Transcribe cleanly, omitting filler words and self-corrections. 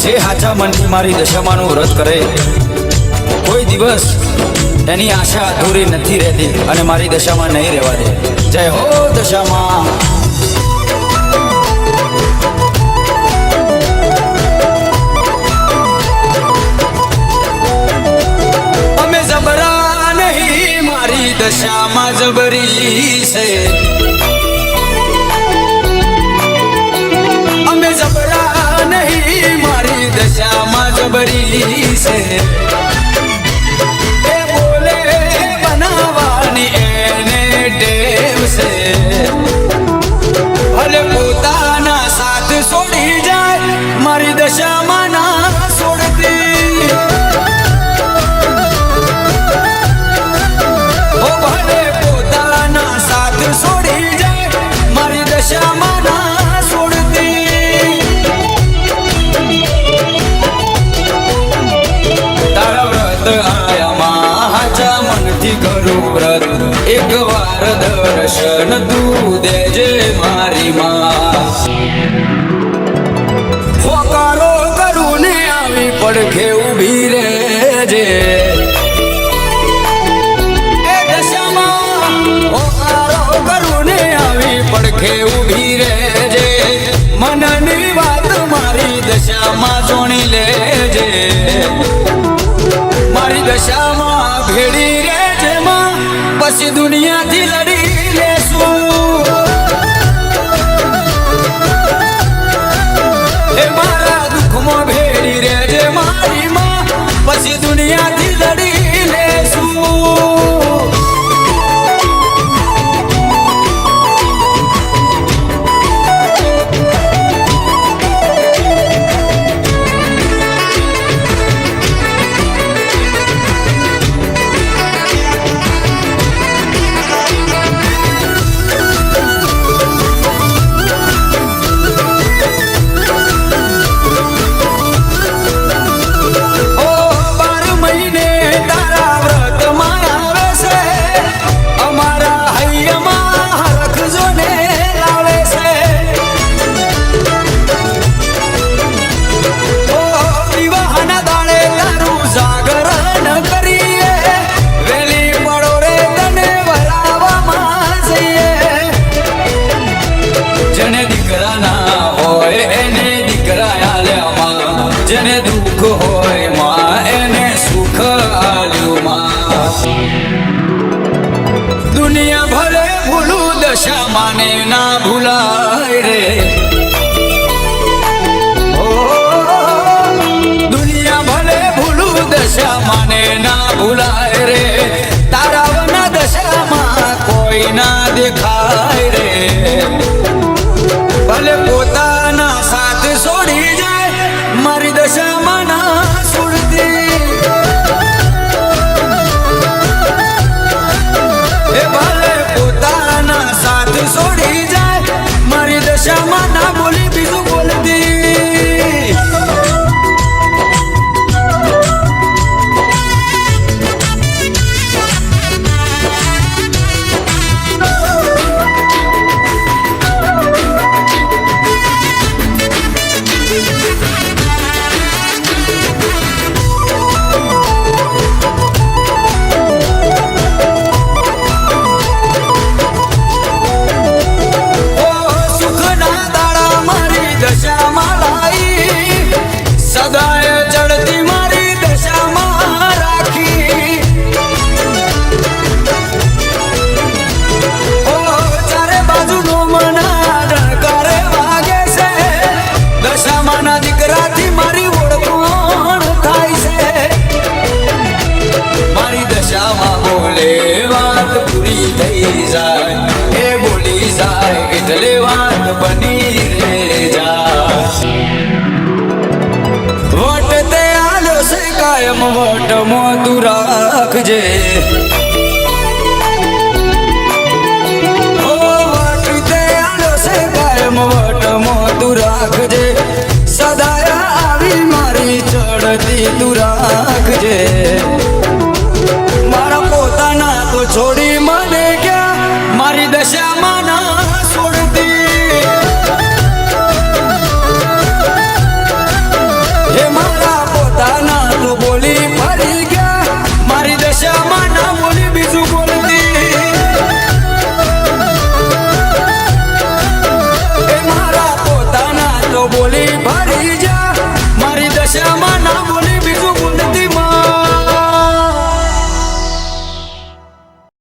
જે હાચા મનથી મારી દશામાનું વ્રત કરે કોઈ દિવસ એની આશા અધૂરી નથી રહેતી અને મારી દશામાં નહીં રહેવા દે. જય હો દશામાં. અમે જબરા નહીં, મારી દશામાં જબરી છે. અમે જબરા નહીં, મારી દશામાં જબરી છે. એ બોલે બનાવવાની એને ટેવ છે. ભલે પોતાના સાથ છોડી જાય, મારી દશામાં ના છોડતી. ઓ ભલે પોતાના સાથ છોડી જાય, મારી દશામાં ના છોડતી. તારા વ્રત આયામાં હાચા મનથી કરું વ્રત, એક વાર દર્શન તું દેજે મારી માં. હોકારો કરું ને આવી પડખે ઊભી રહેજે. એ દશામાં હોકારો કરું ને આવી પડખે ઊભી રહેજે. મનની વાત મારી દશામાં જોણી લેજે. મારી દશામાં ભેડી રહેજે માં, પછી દુનિયાથી લડી લેશું. એ મારા દુઃખમાં ભેડી રહેજે મારી માં, પછી દુનિયાથી લડી લેશું. જેને દુઃખ હોય માં એને સુખ આલ્યું માં. દુનિયા ભલે ભૂલું, દશામાં ને ના ભૂલાય રે. ઓ દુનિયા ભલે ભૂલું, દશામાં ને ના ભૂલાય રે. તારાવના દશામાં કોઈ ના દેખાય રે. ભલે પોતાના સાથ છોડી જાય, મારી દશામાં ના છોડતી. એ ભલે પોતાના સાથ છોડી જાય, મારી દશામાં ના બોલી બીજું બોલતી. સદાય ચડતી મારી દશામાં રાખી. ઓ ચારે બાજુનો મના ડણકારે વાગે છે. દશામાના દીકરાથી મારી ઓળખાણ થાય છે. મારી દશામાં બોલે વાત પૂરી થઈ જાય. એ બોલી જાય એટલે વાત બની રે જાય. વટ તે આલો છે કાયમ, વટમાં તું રાખજે. ઓ વટ તે આલો છે કાયમ, વટમાં તું રાખજે. સદાય આવી મારી ચડતી તું રાખજે. મારા પોતાના તો છોડી મને ક્યાં, મારી દશામાં ના છોડતી. હે બોલી